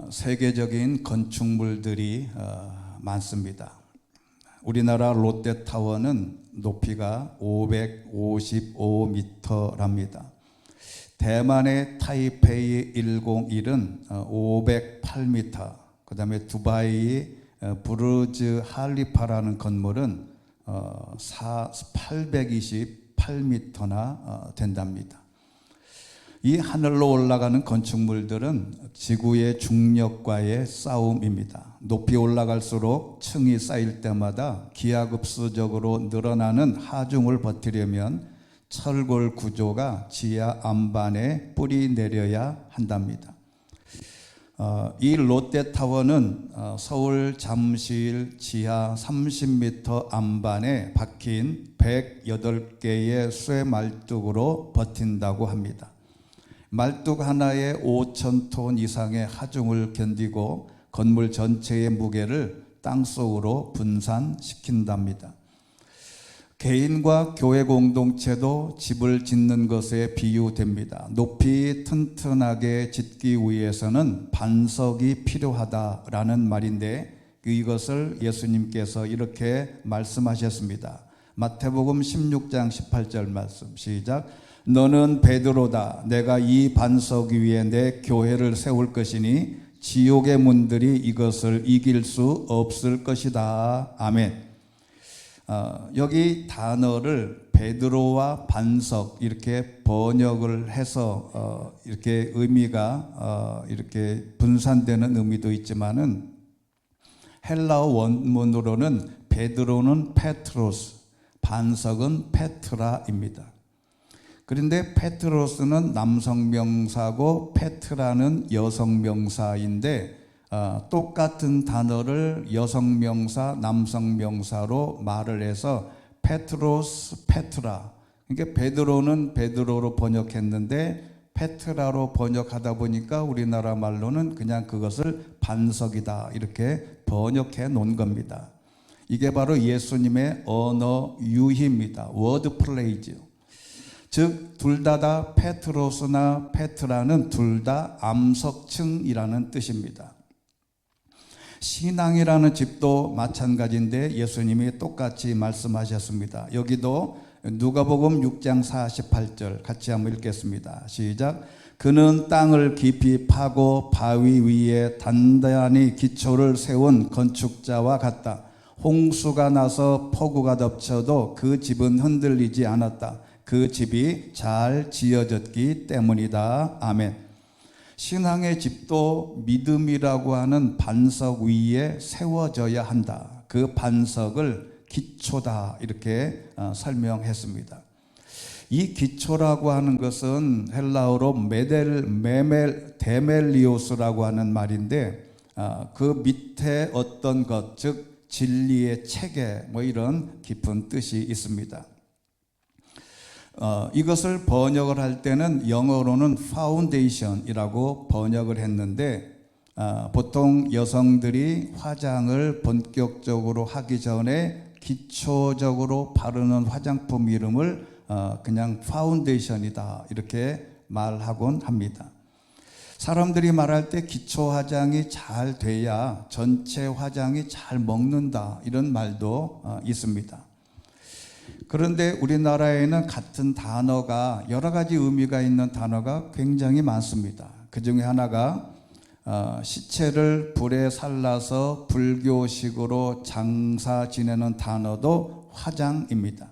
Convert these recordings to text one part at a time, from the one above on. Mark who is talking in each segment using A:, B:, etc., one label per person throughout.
A: 세계적인 건축물들이 많습니다. 우리나라 롯데타워는 높이가 555m랍니다. 대만의 타이페이 101은 508m, 그 다음에 두바이 부르즈 할리파라는 건물은 828m나 된답니다. 이 하늘로 올라가는 건축물들은 지구의 중력과의 싸움입니다. 높이 올라갈수록 층이 쌓일 때마다 기하급수적으로 늘어나는 하중을 버티려면 철골 구조가 지하 안반에 뿌리 내려야 한답니다. 이 롯데타워는 서울 잠실 지하 30m 안반에 박힌 108개의 쇠말뚝으로 버틴다고 합니다. 말뚝 하나에 5,000톤 이상의 하중을 견디고 건물 전체의 무게를 땅속으로 분산시킨답니다. 개인과 교회 공동체도 집을 짓는 것에 비유됩니다. 높이 튼튼하게 짓기 위해서는 반석이 필요하다라는 말인데 이것을 예수님께서 이렇게 말씀하셨습니다. 마태복음 16장 18절 말씀 시작. 너는 베드로다. 내가 이 반석 위에 내 교회를 세울 것이니 지옥의 문들이 이것을 이길 수 없을 것이다. 아멘. 여기 단어를 베드로와 반석 이렇게 번역을 해서 이렇게 의미가 이렇게 분산되는 의미도 있지만은 헬라어 원문으로는 베드로는 페트로스, 반석은 페트라입니다. 그런데 페트로스는 남성 명사고 페트라는 여성 명사인데 똑같은 단어를 여성 명사, 남성 명사로 말을 해서 페트로스, 페트라. 그러니까 베드로는 베드로로 번역했는데 페트라로 번역하다 보니까 우리나라 말로는 그냥 그것을 반석이다 이렇게 번역해 놓은 겁니다. 이게 바로 예수님의 언어 유희입니다. 워드 플레이죠. 즉 둘 다 페트로스나 페트라는 둘 다 암석층이라는 뜻입니다. 신앙이라는 집도 마찬가지인데 예수님이 똑같이 말씀하셨습니다. 여기도 누가복음 6장 48절 같이 한번 읽겠습니다. 시작. 그는 땅을 깊이 파고 바위 위에 단단히 기초를 세운 건축자와 같다. 홍수가 나서 폭우가 덮쳐도 그 집은 흔들리지 않았다. 그 집이 잘 지어졌기 때문이다. 아멘. 신앙의 집도 믿음이라고 하는 반석 위에 세워져야 한다. 그 반석을 기초다 이렇게 설명했습니다. 이 기초라고 하는 것은 헬라어로 데멜리오스라고 하는 말인데 그 밑에 어떤 것, 즉 진리의 체계 뭐 이런 깊은 뜻이 있습니다. 이것을 번역을 할 때는 영어로는 파운데이션이라고 번역을 했는데 보통 여성들이 화장을 본격적으로 하기 전에 기초적으로 바르는 화장품 이름을 그냥 파운데이션이다 이렇게 말하곤 합니다. 사람들이 말할 때 기초 화장이 잘 돼야 전체 화장이 잘 먹는다 이런 말도 있습니다. 그런데 우리나라에는 같은 단어가 여러 가지 의미가 있는 단어가 굉장히 많습니다. 그 중에 하나가 시체를 불에 살라서 불교식으로 장사 지내는 단어도 화장입니다.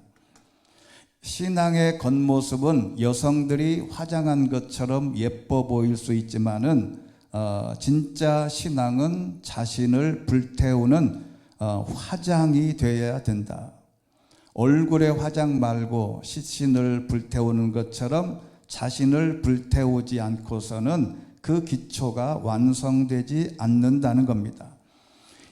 A: 신앙의 겉모습은 여성들이 화장한 것처럼 예뻐 보일 수 있지만은 진짜 신앙은 자신을 불태우는 화장이 되어야 된다. 얼굴에 화장 말고 시신을 불태우는 것처럼 자신을 불태우지 않고서는 그 기초가 완성되지 않는다는 겁니다.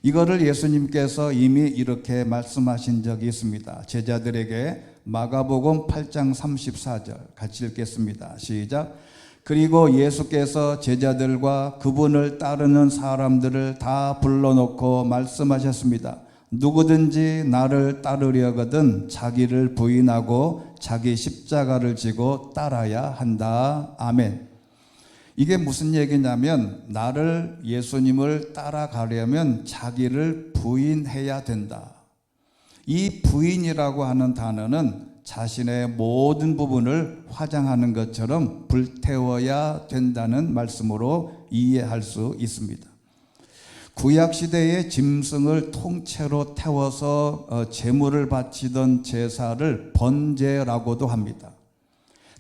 A: 이거를 예수님께서 이미 이렇게 말씀하신 적이 있습니다. 제자들에게 마가복음 8장 34절 같이 읽겠습니다. 시작. 그리고 예수께서 제자들과 그분을 따르는 사람들을 다 불러놓고 말씀하셨습니다. 누구든지 나를 따르려거든 자기를 부인하고 자기 십자가를 지고 따라야 한다. 아멘. 이게 무슨 얘기냐면 나를 예수님을 따라가려면 자기를 부인해야 된다. 이 부인이라고 하는 단어는 자신의 모든 부분을 화장하는 것처럼 불태워야 된다는 말씀으로 이해할 수 있습니다. 구약시대의 짐승을 통째로 태워서 제물을 바치던 제사를 번제라고도 합니다.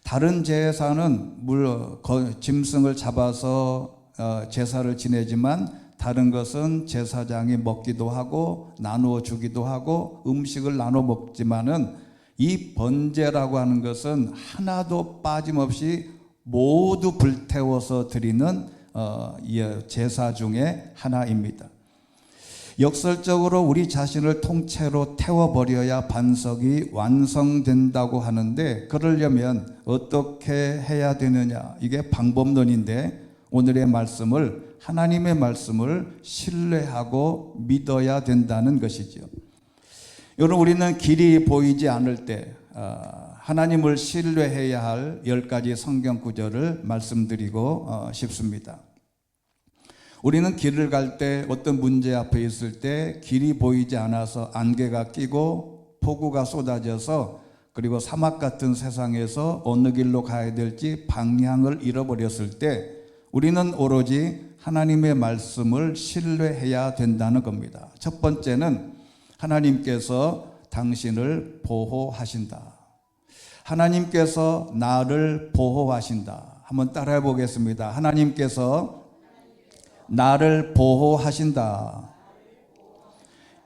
A: 다른 제사는 짐승을 잡아서 제사를 지내지만 다른 것은 제사장이 먹기도 하고 나누어 주기도 하고 음식을 나눠 먹지만은 이 번제라고 하는 것은 하나도 빠짐없이 모두 불태워서 드리는 제사 중에 하나입니다. 역설적으로 우리 자신을 통째로 태워버려야 반석이 완성된다고 하는데 그러려면 어떻게 해야 되느냐, 이게 방법론인데 오늘의 말씀을, 하나님의 말씀을 신뢰하고 믿어야 된다는 것이죠. 여러분, 우리는 길이 보이지 않을 때 하나님을 신뢰해야 할 10가지 성경 구절을 말씀드리고 싶습니다. 우리는 길을 갈 때 어떤 문제 앞에 있을 때 길이 보이지 않아서 안개가 끼고 폭우가 쏟아져서 그리고 사막 같은 세상에서 어느 길로 가야 될지 방향을 잃어버렸을 때 우리는 오로지 하나님의 말씀을 신뢰해야 된다는 겁니다. 첫 번째는 하나님께서 당신을 보호하신다. 하나님께서 나를 보호하신다. 한번 따라해 보겠습니다. 하나님께서 나를 보호하신다.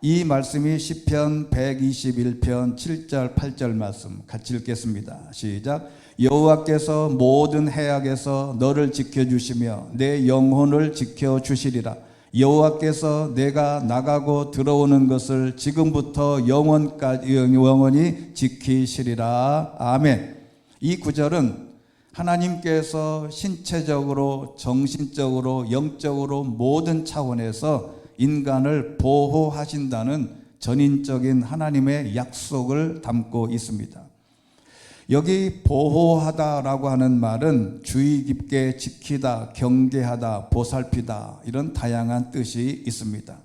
A: 이 말씀이 시편 121편 7절 8절 말씀 같이 읽겠습니다. 시작. 여호와께서 모든 해악에서 너를 지켜주시며 내 영혼을 지켜주시리라. 여호와께서 내가 나가고 들어오는 것을 지금부터 영원히 지키시리라. 아멘. 이 구절은 하나님께서 신체적으로, 정신적으로, 영적으로 모든 차원에서 인간을 보호하신다는 전인적인 하나님의 약속을 담고 있습니다. 여기 보호하다라고 하는 말은 주의 깊게 지키다, 경계하다, 보살피다 이런 다양한 뜻이 있습니다.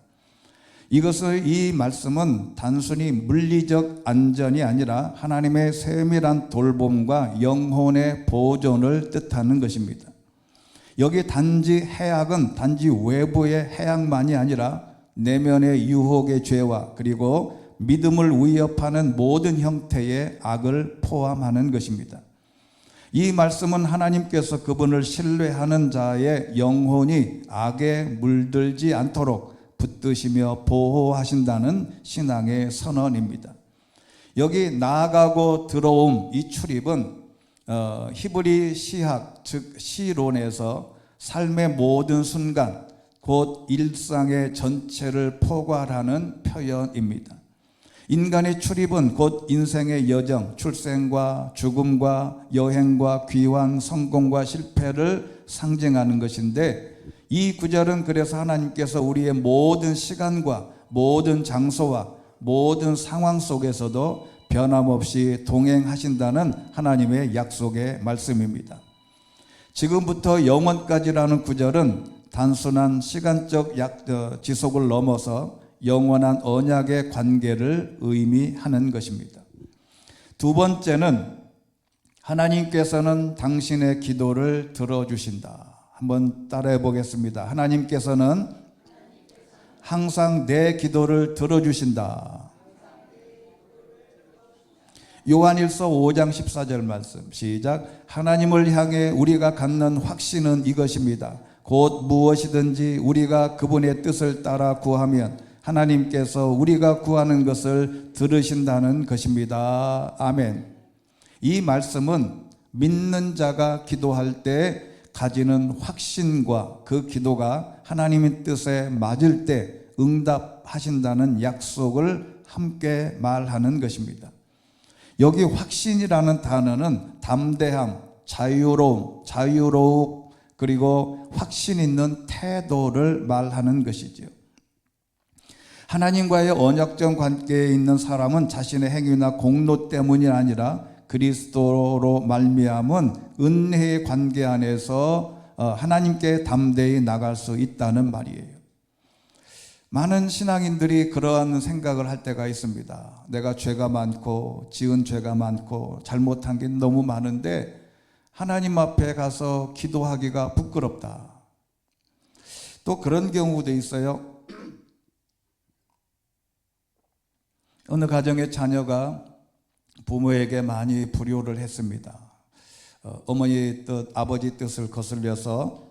A: 이 말씀은 단순히 물리적 안전이 아니라 하나님의 세밀한 돌봄과 영혼의 보존을 뜻하는 것입니다. 여기 단지 해악은 단지 외부의 해악만이 아니라 내면의 유혹의 죄와 그리고 믿음을 위협하는 모든 형태의 악을 포함하는 것입니다. 이 말씀은 하나님께서 그분을 신뢰하는 자의 영혼이 악에 물들지 않도록 붙드시며 보호하신다는 신앙의 선언입니다. 여기 나아가고 들어옴, 이 출입은 히브리 시학, 즉 시론에서 삶의 모든 순간, 곧 일상의 전체를 포괄하는 표현입니다. 인간의 출입은 곧 인생의 여정, 출생과 죽음과 여행과 귀환, 성공과 실패를 상징하는 것인데 이 구절은 그래서 하나님께서 우리의 모든 시간과 모든 장소와 모든 상황 속에서도 변함없이 동행하신다는 하나님의 약속의 말씀입니다. 지금부터 영원까지라는 구절은 단순한 시간적 지속을 넘어서 영원한 언약의 관계를 의미하는 것입니다. 두 번째는 하나님께서는 당신의 기도를 들어주신다. 한번 따라해 보겠습니다. 하나님께서는 항상 내 기도를 들어주신다. 요한일서 5장 14절 말씀 시작. 하나님을 향해 우리가 갖는 확신은 이것입니다. 곧 무엇이든지 우리가 그분의 뜻을 따라 구하면 하나님께서 우리가 구하는 것을 들으신다는 것입니다. 아멘. 이 말씀은 믿는 자가 기도할 때 가지는 확신과 그 기도가 하나님의 뜻에 맞을 때 응답하신다는 약속을 함께 말하는 것입니다. 여기 확신이라는 단어는 담대함, 자유로움, 그리고 확신 있는 태도를 말하는 것이죠. 하나님과의 언약적 관계에 있는 사람은 자신의 행위나 공로 때문이 아니라 그리스도로 말미암은 은혜의 관계 안에서 하나님께 담대히 나갈 수 있다는 말이에요. 많은 신앙인들이 그러한 생각을 할 때가 있습니다. 내가 죄가 많고 지은 죄가 많고 잘못한 게 너무 많은데 하나님 앞에 가서 기도하기가 부끄럽다. 또 그런 경우도 있어요. 어느 가정의 자녀가 부모에게 많이 불효를 했습니다. 어머니 뜻, 아버지 뜻을 거슬려서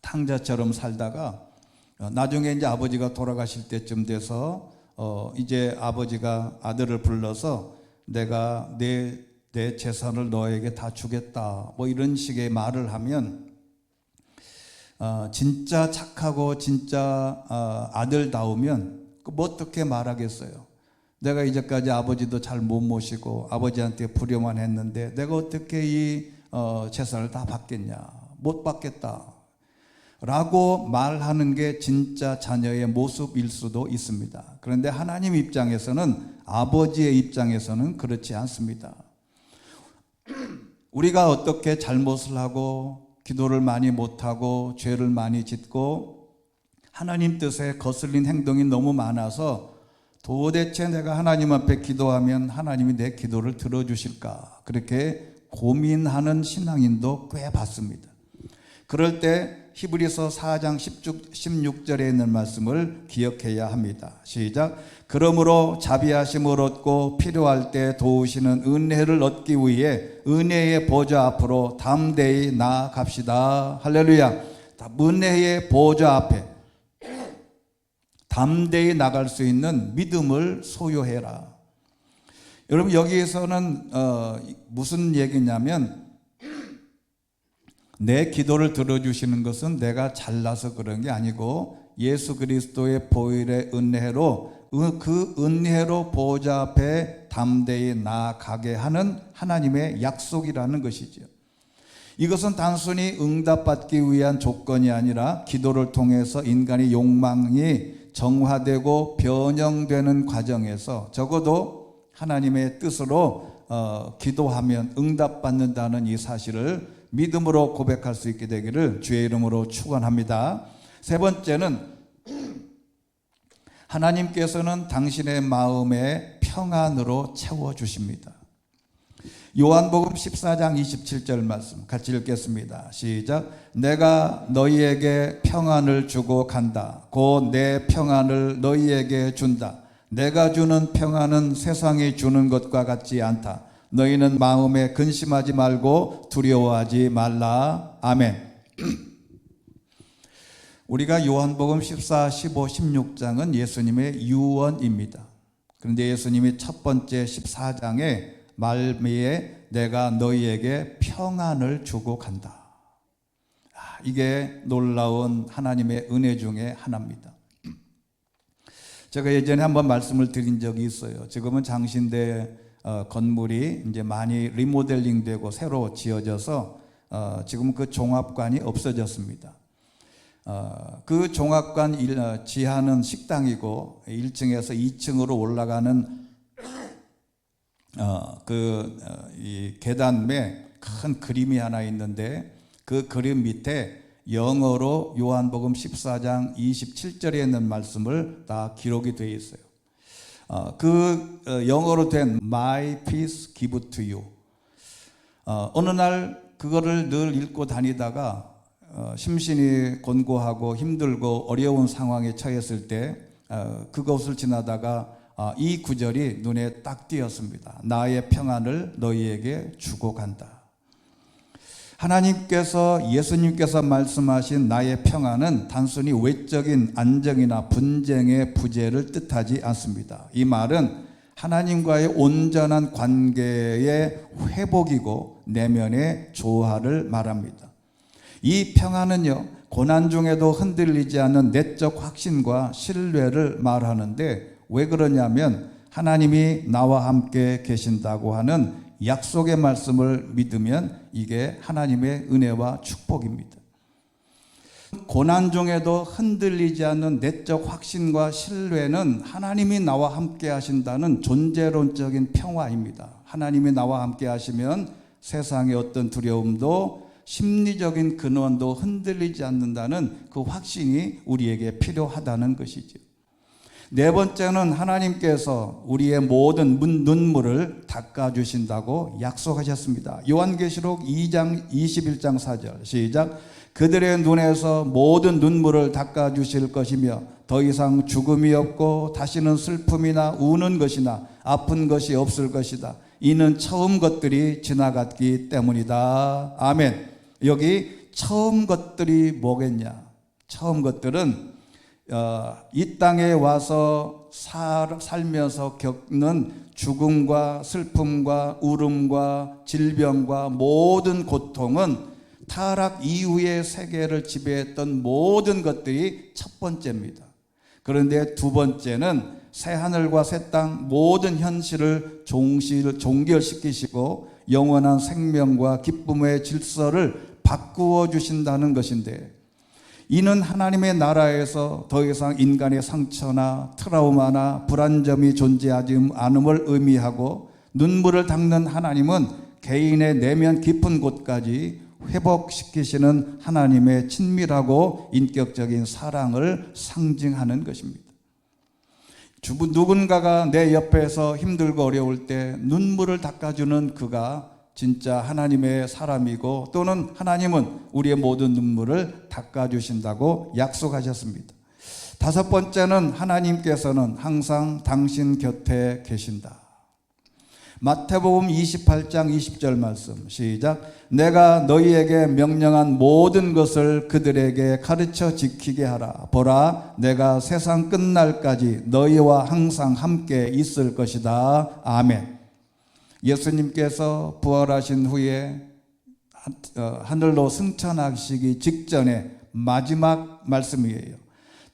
A: 탕자처럼 살다가 나중에 이제 아버지가 돌아가실 때쯤 돼서 이제 아버지가 아들을 불러서 내가 내 재산을 너에게 다 주겠다 뭐 이런 식의 말을 하면 진짜 착하고 진짜 아들다우면 뭐 어떻게 말하겠어요. 내가 이제까지 아버지도 잘 못 모시고 아버지한테 불효만 했는데 내가 어떻게 이 재산을 다 받겠냐, 못 받겠다 라고 말하는 게 진짜 자녀의 모습일 수도 있습니다. 그런데 하나님 입장에서는, 아버지의 입장에서는 그렇지 않습니다. 우리가 어떻게 잘못을 하고 기도를 많이 못하고 죄를 많이 짓고 하나님 뜻에 거슬린 행동이 너무 많아서 도대체 내가 하나님 앞에 기도하면 하나님이 내 기도를 들어주실까, 그렇게 고민하는 신앙인도 꽤 봤습니다. 그럴 때 히브리서 4장 16절에 있는 말씀을 기억해야 합니다. 시작. 그러므로 자비하심을 얻고 필요할 때 도우시는 은혜를 얻기 위해 은혜의 보좌 앞으로 담대히 나아갑시다. 할렐루야. 은혜의 보좌 앞에 담대히 나갈 수 있는 믿음을 소유해라. 여러분, 여기에서는 무슨 얘기냐면, 내 기도를 들어주시는 것은 내가 잘나서 그런 게 아니고 예수 그리스도의 보혈의 은혜로, 그 은혜로 보좌 앞에 담대히 나아가게 하는 하나님의 약속이라는 것이죠. 이것은 단순히 응답받기 위한 조건이 아니라 기도를 통해서 인간의 욕망이 정화되고 변형되는 과정에서 적어도 하나님의 뜻으로 기도하면 응답받는다는 이 사실을 믿음으로 고백할 수 있게 되기를 주의 이름으로 축원합니다. 세 번째는, 하나님께서는 당신의 마음에 평안으로 채워주십니다. 요한복음 14장 27절 말씀 같이 읽겠습니다. 시작. 내가 너희에게 평안을 주고 간다. 곧 내 평안을 너희에게 준다. 내가 주는 평안은 세상이 주는 것과 같지 않다. 너희는 마음에 근심하지 말고 두려워하지 말라. 아멘. 우리가 요한복음 14, 15, 16장은 예수님의 유언입니다. 그런데 예수님이 첫 번째 14장에 말미에 내가 너희에게 평안을 주고 간다. 이게 놀라운 하나님의 은혜 중에 하나입니다. 제가 예전에 한번 말씀을 드린 적이 있어요. 지금은 장신대 건물이 이제 많이 리모델링 되고 새로 지어져서 지금 그 종합관이 없어졌습니다. 그 종합관 지하는 식당이고 1층에서 2층으로 올라가는 이 계단에 큰 그림이 하나 있는데, 그 그림 밑에 영어로 요한복음 14장 27절에 있는 말씀을 다 기록이 되어 있어요. 영어로 된 My peace give to you. 어느 날 그거를 늘 읽고 다니다가 심신이 곤고하고 힘들고 어려운 상황에 처했을 때 그것을 지나다가 이 구절이 눈에 딱 띄었습니다. 나의 평안을 너희에게 주고 간다. 하나님께서, 예수님께서 말씀하신 나의 평안은 단순히 외적인 안정이나 분쟁의 부재를 뜻하지 않습니다. 이 말은 하나님과의 온전한 관계의 회복이고 내면의 조화를 말합니다. 이 평안은요, 고난 중에도 흔들리지 않는 내적 확신과 신뢰를 말하는데, 왜 그러냐면 하나님이 나와 함께 계신다고 하는 약속의 말씀을 믿으면 이게 하나님의 은혜와 축복입니다. 고난 중에도 흔들리지 않는 내적 확신과 신뢰는 하나님이 나와 함께 하신다는 존재론적인 평화입니다. 하나님이 나와 함께 하시면 세상의 어떤 두려움도 심리적인 근원도 흔들리지 않는다는 그 확신이 우리에게 필요하다는 것이죠. 네 번째는 하나님께서 우리의 모든 눈물을 닦아주신다고 약속하셨습니다. 요한계시록 2장 21장 4절 시작. 그들의 눈에서 모든 눈물을 닦아주실 것이며 더 이상 죽음이 없고 다시는 슬픔이나 우는 것이나 아픈 것이 없을 것이다. 이는 처음 것들이 지나갔기 때문이다. 아멘. 여기 처음 것들이 뭐겠냐? 처음 것들은 이 땅에 와서 살면서 겪는 죽음과 슬픔과 울음과 질병과 모든 고통은 타락 이후의 세계를 지배했던 모든 것들이 첫 번째입니다. 그런데 두 번째는 새 하늘과 새 땅 모든 현실을 종결시키시고 영원한 생명과 기쁨의 질서를 바꾸어 주신다는 것인데, 이는 하나님의 나라에서 더 이상 인간의 상처나 트라우마나 불안점이 존재하지 않음을 의미하고, 눈물을 닦는 하나님은 개인의 내면 깊은 곳까지 회복시키시는 하나님의 친밀하고 인격적인 사랑을 상징하는 것입니다. 누군가가 내 옆에서 힘들고 어려울 때 눈물을 닦아주는 그가 진짜 하나님의 사람이고, 또는 하나님은 우리의 모든 눈물을 닦아주신다고 약속하셨습니다. 다섯 번째는 하나님께서는 항상 당신 곁에 계신다. 마태복음 28장 20절 말씀 시작. 내가 너희에게 명령한 모든 것을 그들에게 가르쳐 지키게 하라. 보라, 내가 세상 끝날까지 너희와 항상 함께 있을 것이다. 아멘. 예수님께서 부활하신 후에 하늘로 승천하시기 직전에 마지막 말씀이에요.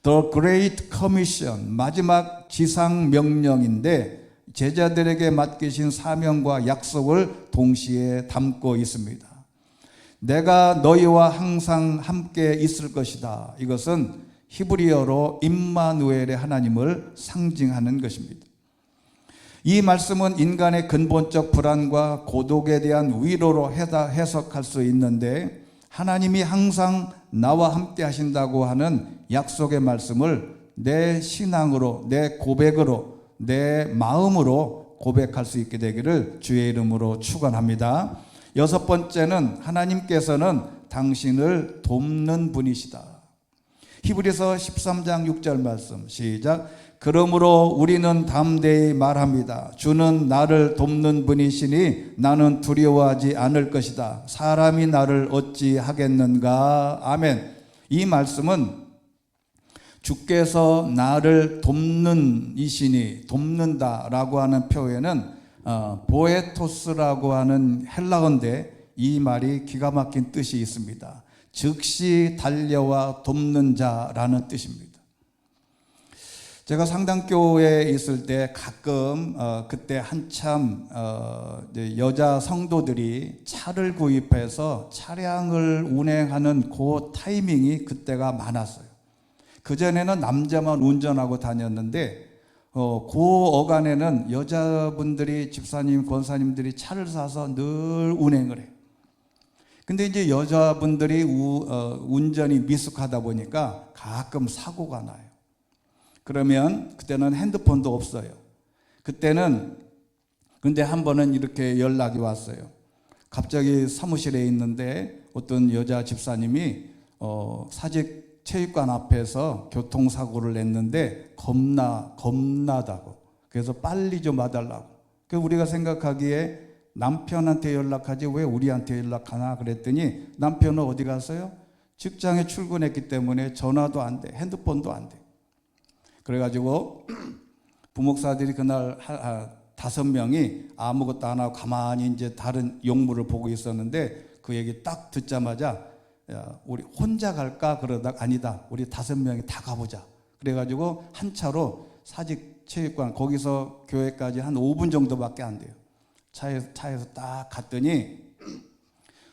A: The Great Commission, 마지막 지상 명령인데 제자들에게 맡기신 사명과 약속을 동시에 담고 있습니다. 내가 너희와 항상 함께 있을 것이다. 이것은 히브리어로 임마누엘의 하나님을 상징하는 것입니다. 이 말씀은 인간의 근본적 불안과 고독에 대한 위로로 해석할 수 있는데, 하나님이 항상 나와 함께 하신다고 하는 약속의 말씀을 내 신앙으로, 내 고백으로, 내 마음으로 고백할 수 있게 되기를 주의 이름으로 축원합니다. 여섯 번째는 하나님께서는 당신을 돕는 분이시다. 히브리서 13장 6절 말씀 시작. 그러므로 우리는 담대히 말합니다. 주는 나를 돕는 분이시니 나는 두려워하지 않을 것이다. 사람이 나를 어찌 하겠는가. 아멘. 이 말씀은 주께서 나를 돕는 이시니, 돕는다라고 하는 표현은 보에토스라고 하는 헬라어인데, 이 말이 기가 막힌 뜻이 있습니다. 즉시 달려와 돕는 자라는 뜻입니다. 제가 상당교회에 있을 때 가끔 그때 한참 여자 성도들이 차를 구입해서 차량을 운행하는 그 타이밍이 그때가 많았어요. 그전에는 남자만 운전하고 다녔는데 그 어간에는 여자분들이, 집사님, 권사님들이 차를 사서 늘 운행을 해요. 근데 이제 여자분들이 운전이 미숙하다 보니까 가끔 사고가 나요. 그러면 그때는 핸드폰도 없어요. 그때는 근데 한 번은 이렇게 연락이 왔어요. 갑자기 사무실에 있는데 어떤 여자 집사님이 사직 체육관 앞에서 교통사고를 냈는데 겁나다고. 그래서 빨리 좀 와달라고. 그래서 우리가 생각하기에 남편한테 연락하지 왜 우리한테 연락하나 그랬더니, 남편은 어디 갔어요? 직장에 출근했기 때문에 전화도 안 돼, 핸드폰도 안 돼. 그래가지고 부목사들이 그날 5명이 아무것도 안 하고 가만히 이제 다른 용물을 보고 있었는데, 그 얘기 딱 듣자마자 야, 우리 혼자 갈까? 그러다가 아니다, 우리 5명이 다 가보자. 그래가지고 한 차로 사직 체육관, 거기서 교회까지 한 5분 정도밖에 안 돼요. 차에서 딱 갔더니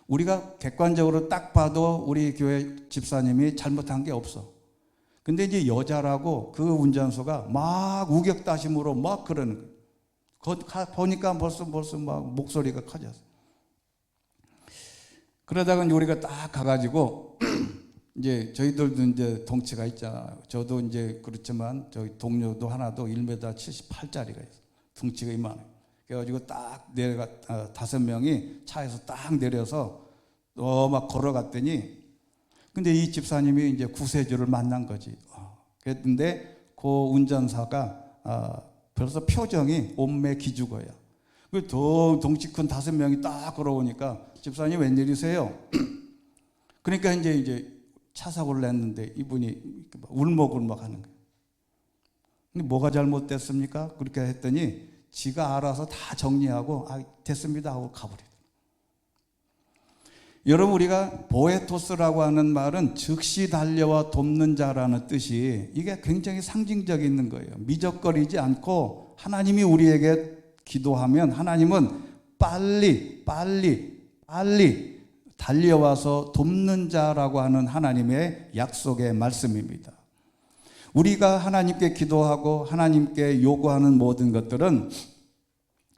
A: 우리가 객관적으로 딱 봐도 우리 교회 집사님이 잘못한 게 없어. 근데 이제 여자라고 그 운전수가 막 우격다짐으로 막 그러는 거예요. 보니까 벌써 막 목소리가 커졌어. 그러다가 이제 우리가 딱 가가지고 이제 저희들도 이제 덩치가 있잖아요. 저도 이제 그렇지만 저희 동료도 하나도 1m 78짜리가 있어요. 덩치가 이만해요. 그래가지고 딱 내려가 5명이 차에서 딱 내려서 막 걸어갔더니 근데 이 집사님이 이제 구세주를 만난 거지. 그랬는데 그 운전사가 벌써 표정이 온매 기죽어요. 그 덩치 큰 5명이 딱 걸어오니까 집사님 웬일이세요? 그러니까 이제 차 사고를 냈는데 이분이 울먹울먹 하는 거예요. 근데 뭐가 잘못됐습니까? 그렇게 했더니 지가 알아서 다 정리하고 됐습니다 하고 가버려요. 여러분, 우리가 보에토스라고 하는 말은 즉시 달려와 돕는 자라는 뜻이 이게 굉장히 상징적이 있는 거예요. 미적거리지 않고 하나님이 우리에게 기도하면 하나님은 빨리 달려와서 돕는 자라고 하는 하나님의 약속의 말씀입니다. 우리가 하나님께 기도하고 하나님께 요구하는 모든 것들은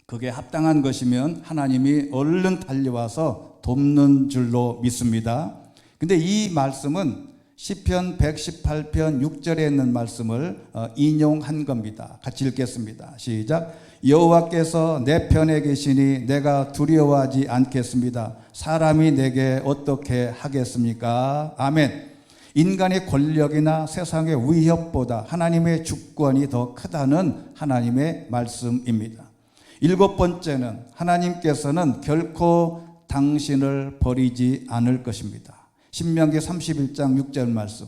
A: 그게 합당한 것이면 하나님이 얼른 달려와서 돕는 줄로 믿습니다. 근데 이 말씀은 시편 118편 6절에 있는 말씀을 인용한 겁니다. 같이 읽겠습니다. 시작. 여호와께서 내 편에 계시니 내가 두려워하지 않겠습니다. 사람이 내게 어떻게 하겠습니까? 아멘. 인간의 권력이나 세상의 위협보다 하나님의 주권이 더 크다는 하나님의 말씀입니다. 7번째는 하나님께서는 결코 당신을 버리지 않을 것입니다. 신명기 31장 6절 말씀.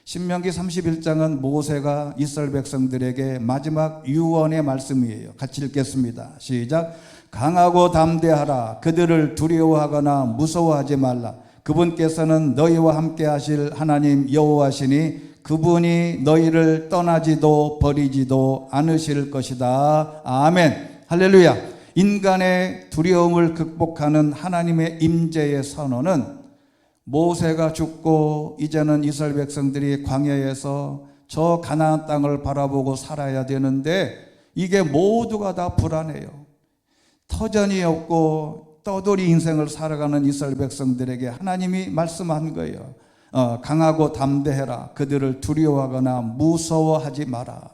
A: 신명기 31장은 모세가 이스라엘 백성들에게 마지막 유언의 말씀이에요. 같이 읽겠습니다. 시작. 강하고 담대하라. 그들을 두려워하거나 무서워하지 말라. 그분께서는 너희와 함께 하실 하나님 여호와시니 그분이 너희를 떠나지도 버리지도 않으실 것이다. 아멘. 할렐루야. 인간의 두려움을 극복하는 하나님의 임재의 선언은 모세가 죽고 이제는 이스라엘 백성들이 광야에서 저 가나안 땅을 바라보고 살아야 되는데 이게 모두가 다 불안해요. 터전이 없고 떠돌이 인생을 살아가는 이스라엘 백성들에게 하나님이 말씀한 거예요. 강하고 담대해라. 그들을 두려워하거나 무서워하지 마라.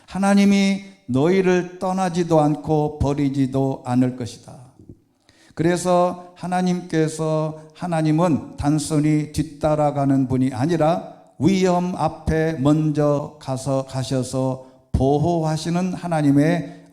A: 하나님이 너희를 떠나지도 않고 버리지도 않을 것이다. 그래서 하나님은 단순히 뒤따라가는 분이 아니라 위험 앞에 먼저 가셔서 보호하시는 하나님의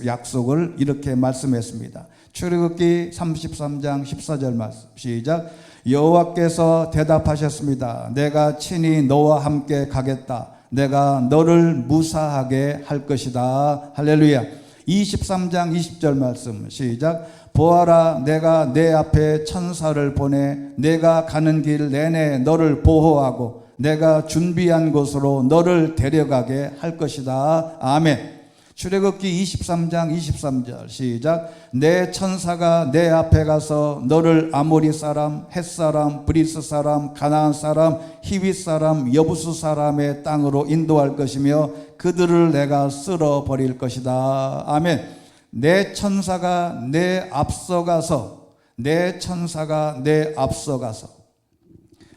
A: 약속을 이렇게 말씀했습니다. 출애굽기 33장 14절 말씀 시작. 여호와께서 대답하셨습니다. 내가 친히 너와 함께 가겠다. 내가 너를 무사하게 할 것이다. 할렐루야. 23장 20절 말씀 시작. 보아라, 내가 내 앞에 천사를 보내 내가 가는 길 내내 너를 보호하고 내가 준비한 곳으로 너를 데려가게 할 것이다. 아멘. 출애굽기 23장 23절 시작. 내 천사가 내 앞에 가서 너를 아모리 사람, 헷 사람, 브리스 사람, 가나안 사람, 히윗 사람, 여부수 사람의 땅으로 인도할 것이며 그들을 내가 쓸어 버릴 것이다. 아멘. 내 천사가 내 앞서가서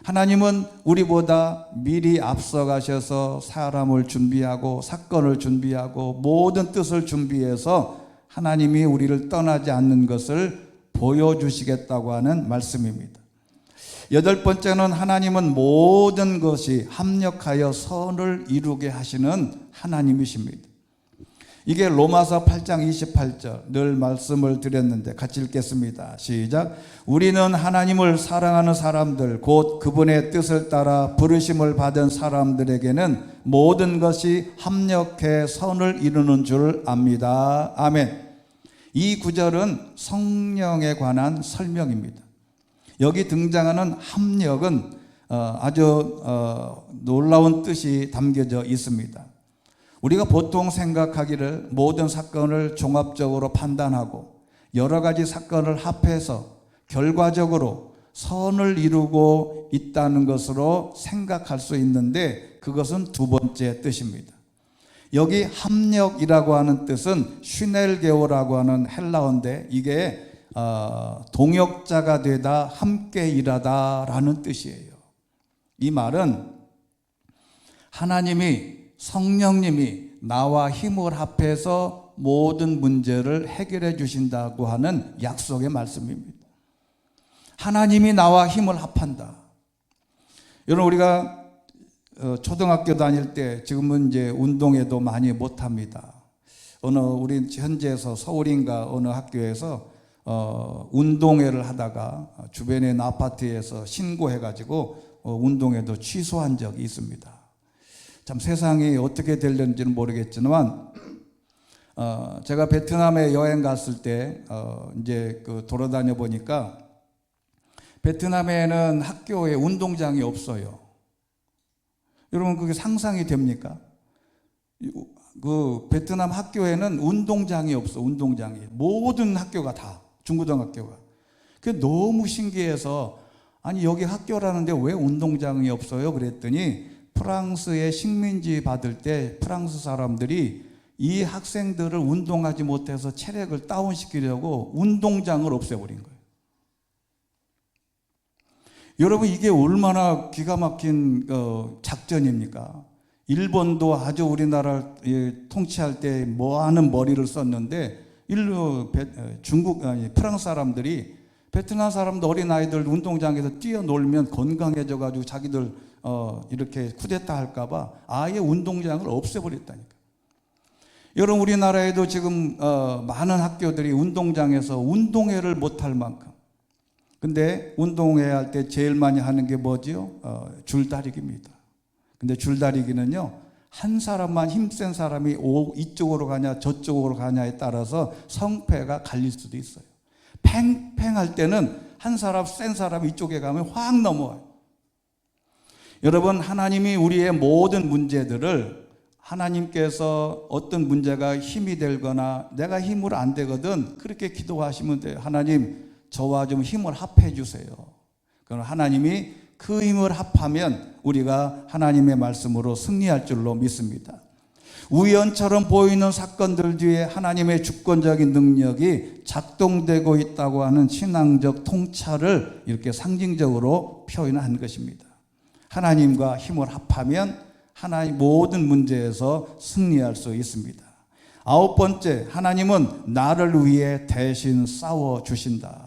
A: 하나님은 우리보다 미리 앞서가셔서 사람을 준비하고 사건을 준비하고 모든 뜻을 준비해서 하나님이 우리를 떠나지 않는 것을 보여주시겠다고 하는 말씀입니다. 8번째는 하나님은 모든 것이 합력하여 선을 이루게 하시는 하나님이십니다. 이게 로마서 8장 28절 늘 말씀을 드렸는데 같이 읽겠습니다. 시작. 우리는 하나님을 사랑하는 사람들 곧 그분의 뜻을 따라 부르심을 받은 사람들에게는 모든 것이 합력해 선을 이루는 줄 압니다. 아멘. 이 구절은 성령에 관한 설명입니다. 여기 등장하는 합력은 아주 놀라운 뜻이 담겨져 있습니다. 우리가 보통 생각하기를 모든 사건을 종합적으로 판단하고 여러 가지 사건을 합해서 결과적으로 선을 이루고 있다는 것으로 생각할 수 있는데 그것은 두 번째 뜻입니다. 여기 합력이라고 하는 뜻은 슈넬게오라고 하는 헬라어인데 이게 동역자가 되다 함께 일하다라는 뜻이에요. 이 말은 하나님이 성령님이 나와 힘을 합해서 모든 문제를 해결해 주신다고 하는 약속의 말씀입니다. 하나님이 나와 힘을 합한다. 여러분, 우리가 초등학교 다닐 때, 지금은 이제 운동회도 많이 못 합니다. 우리 현지에서 서울인가 어느 학교에서 운동회를 하다가 주변에 있는 아파트에서 신고해가지고 운동회도 취소한 적이 있습니다. 참 세상이 어떻게 될는지는 모르겠지만, 제가 베트남에 여행 갔을 때 이제 돌아다녀 보니까 베트남에는 학교에 운동장이 없어요. 여러분, 그게 상상이 됩니까? 베트남 학교에는 운동장이 없어. 운동장이 모든 학교가 다, 중고등학교가. 그게 너무 신기해서, 아니 여기 학교라는데 왜 운동장이 없어요? 그랬더니 프랑스의 식민지 받을 때 프랑스 사람들이 이 학생들을 운동하지 못해서 체력을 다운시키려고 운동장을 없애버린 거예요. 여러분, 이게 얼마나 기가 막힌 작전입니까? 일본도 아주 우리나라를 통치할 때 뭐하는 머리를 썼는데, 프랑스 사람들이 베트남 사람도 어린아이들 운동장에서 뛰어놀면 건강해져가지고 자기들 이렇게 쿠데타 할까봐 아예 운동장을 없애버렸다니까. 여러분, 우리나라에도 지금 많은 학교들이 운동장에서 운동회를 못할 만큼. 근데 운동회 할 때 제일 많이 하는 게 뭐지요? 줄다리기입니다. 근데 줄다리기는요, 한 사람만, 힘센 사람이 이쪽으로 가냐 저쪽으로 가냐에 따라서 성패가 갈릴 수도 있어요. 팽팽할 때는 한 사람, 센 사람이 이쪽에 가면 확 넘어와요. 여러분, 하나님이 우리의 모든 문제들을, 하나님께서 어떤 문제가 힘이 되거나 내가 힘으로 안 되거든, 그렇게 기도하시면 돼요. 하나님, 저와 좀 힘을 합해 주세요. 그럼 하나님이 그 힘을 합하면 우리가 하나님의 말씀으로 승리할 줄로 믿습니다. 우연처럼 보이는 사건들 뒤에 하나님의 주권적인 능력이 작동되고 있다고 하는 신앙적 통찰을 이렇게 상징적으로 표현한 것입니다. 하나님과 힘을 합하면 하나님 모든 문제에서 승리할 수 있습니다. 9번째, 하나님은 나를 위해 대신 싸워주신다.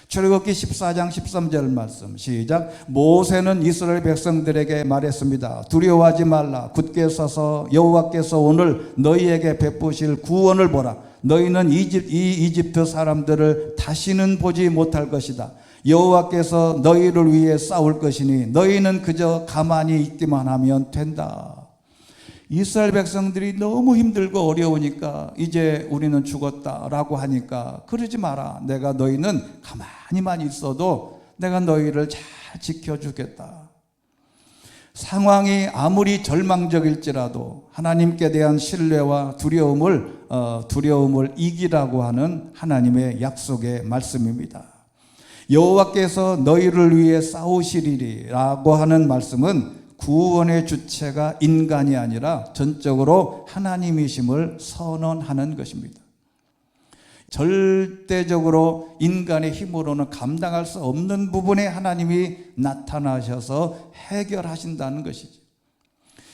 A: 출애굽기 14장 13절 말씀 시작. 모세는 이스라엘 백성들에게 말했습니다. 두려워하지 말라. 굳게 서서 여호와께서 오늘 너희에게 베푸실 구원을 보라. 너희는 이 이집트 사람들을 다시는 보지 못할 것이다. 여호와께서 너희를 위해 싸울 것이니 너희는 그저 가만히 있기만 하면 된다. 이스라엘 백성들이 너무 힘들고 어려우니까 이제 우리는 죽었다라고 하니까 그러지 마라. 내가 너희는 가만히만 있어도 내가 너희를 잘 지켜주겠다. 상황이 아무리 절망적일지라도 하나님께 대한 신뢰와 두려움을 이기라고 하는 하나님의 약속의 말씀입니다. 여호와께서 너희를 위해 싸우시리라고 하는 말씀은 구원의 주체가 인간이 아니라 전적으로 하나님이심을 선언하는 것입니다. 절대적으로 인간의 힘으로는 감당할 수 없는 부분에 하나님이 나타나셔서 해결하신다는 것이죠.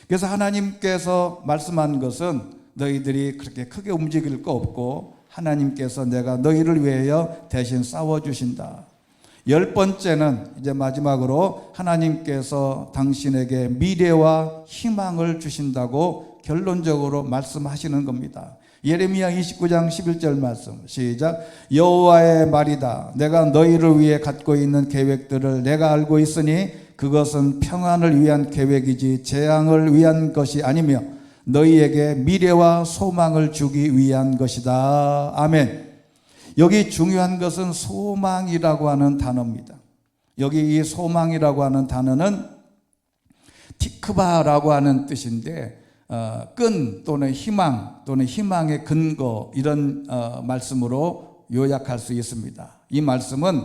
A: 그래서 하나님께서 말씀한 것은 너희들이 그렇게 크게 움직일 거 없고 하나님께서 내가 너희를 위하여 대신 싸워주신다. 10번째는 이제 마지막으로 하나님께서 당신에게 미래와 희망을 주신다고 결론적으로 말씀하시는 겁니다. 예레미야 29장 11절 말씀 시작. 여호와의 말이다. 내가 너희를 위해 갖고 있는 계획들을 내가 알고 있으니 그것은 평안을 위한 계획이지 재앙을 위한 것이 아니며 너희에게 미래와 소망을 주기 위한 것이다. 아멘. 여기 중요한 것은 소망이라고 하는 단어입니다. 여기 이 소망이라고 하는 단어는 티크바라고 하는 뜻인데 끈 또는 희망 또는 희망의 근거 이런 말씀으로 요약할 수 있습니다. 이 말씀은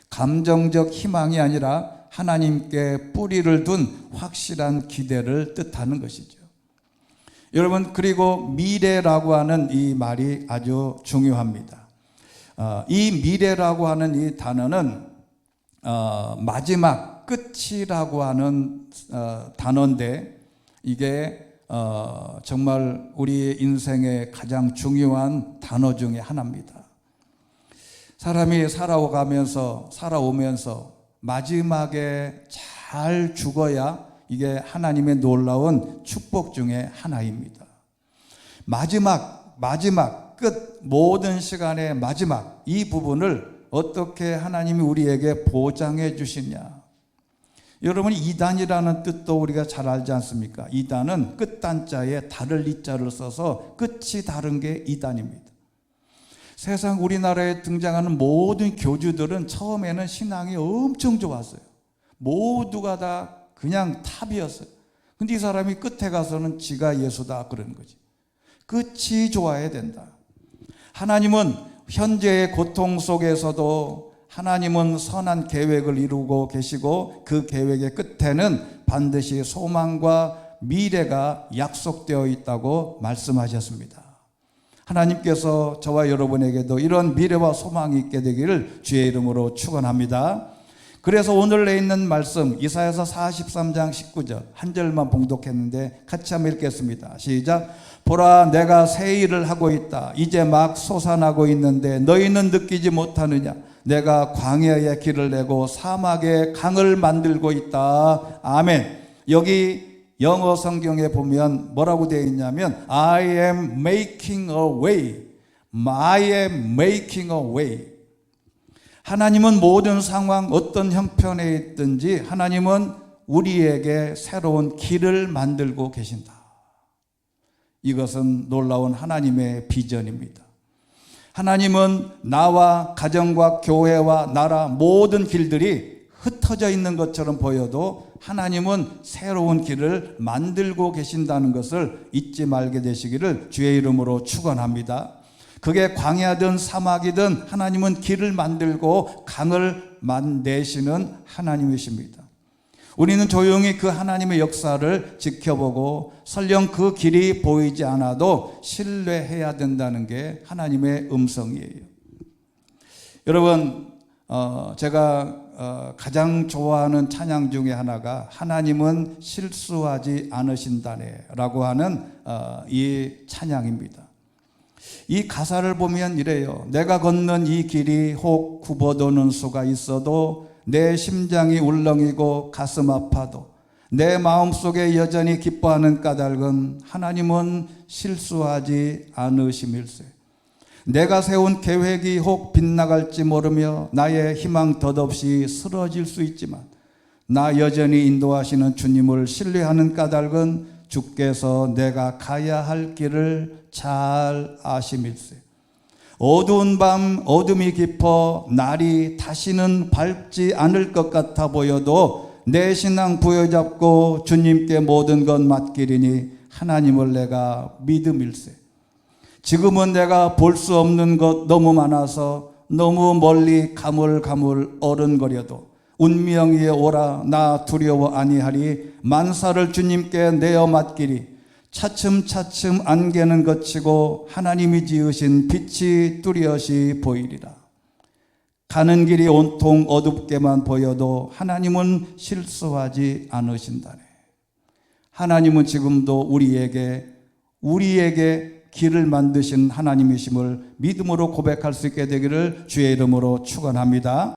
A: 감정적 희망이 아니라 하나님께 뿌리를 둔 확실한 기대를 뜻하는 것이죠. 여러분, 그리고 미래라고 하는 이 말이 아주 중요합니다. 이 미래라고 하는 이 단어는 마지막 끝이라고 하는 단어인데 이게 정말 우리 인생의 가장 중요한 단어 중에 하나입니다. 사람이 살아오면서 마지막에 잘 죽어야 이게 하나님의 놀라운 축복 중에 하나입니다. 마지막 끝, 모든 시간의 마지막 이 부분을 어떻게 하나님이 우리에게 보장해 주시냐. 여러분, 이단이라는 뜻도 우리가 잘 알지 않습니까? 이단은 끝단자에 다를 이자를 써서 끝이 다른 게 이단입니다. 세상 우리나라에 등장하는 모든 교주들은 처음에는 신앙이 엄청 좋았어요. 모두가 다 그냥 탑이었어요. 근데 이 사람이 끝에 가서는 지가 예수다 그러는 거지. 끝이 좋아야 된다. 하나님은 현재의 고통 속에서도 하나님은 선한 계획을 이루고 계시고 그 계획의 끝에는 반드시 소망과 미래가 약속되어 있다고 말씀하셨습니다. 하나님께서 저와 여러분에게도 이런 미래와 소망이 있게 되기를 주의 이름으로 축원합니다. 그래서 오늘 내 있는 말씀 이사야서 43장 19절 한 절만 봉독했는데 같이 한번 읽겠습니다. 시작. 보라, 내가 새 일을 하고 있다. 이제 막 솟아나고 있는데 너희는 느끼지 못하느냐. 내가 광야에 길을 내고 사막에 강을 만들고 있다. 아멘. 여기 영어 성경에 보면 뭐라고 되어 있냐면 I am making a way. I am making a way. 하나님은 모든 상황 어떤 형편에 있든지 하나님은 우리에게 새로운 길을 만들고 계신다. 이것은 놀라운 하나님의 비전입니다. 하나님은 나와 가정과 교회와 나라 모든 길들이 흩어져 있는 것처럼 보여도 하나님은 새로운 길을 만들고 계신다는 것을 잊지 말게 되시기를 주의 이름으로 축원합니다. 그게 광야든 사막이든 하나님은 길을 만들고 강을 내시는 하나님이십니다. 우리는 조용히 그 하나님의 역사를 지켜보고 설령 그 길이 보이지 않아도 신뢰해야 된다는 게 하나님의 음성이에요. 여러분, 제가 가장 좋아하는 찬양 중에 하나가 하나님은 실수하지 않으신다네 라고 하는 이 찬양입니다. 이 가사를 보면 이래요. 내가 걷는 이 길이 혹 굽어도는 수가 있어도 내 심장이 울렁이고 가슴 아파도 내 마음속에 여전히 기뻐하는 까닭은 하나님은 실수하지 않으심일세. 내가 세운 계획이 혹 빗나갈지 모르며 나의 희망 덧없이 쓰러질 수 있지만 나 여전히 인도하시는 주님을 신뢰하는 까닭은 주께서 내가 가야 할 길을 잘 아심일세. 어두운 밤 어둠이 깊어 날이 다시는 밝지 않을 것 같아 보여도 내 신앙 부여잡고 주님께 모든 것 맡기리니 하나님을 내가 믿음일세. 지금은 내가 볼 수 없는 것 너무 많아서 너무 멀리 가물가물 어른거려도 운명이에 오라 나 두려워 아니하리. 만사를 주님께 내어 맡기리. 차츰차츰 안개는 걷히고 하나님이 지으신 빛이 뚜렷이 보이리라. 가는 길이 온통 어둡게만 보여도 하나님은 실수하지 않으신다네. 하나님은 지금도 우리에게 길을 만드신 하나님이심을 믿음으로 고백할 수 있게 되기를 주의 이름으로 축원합니다.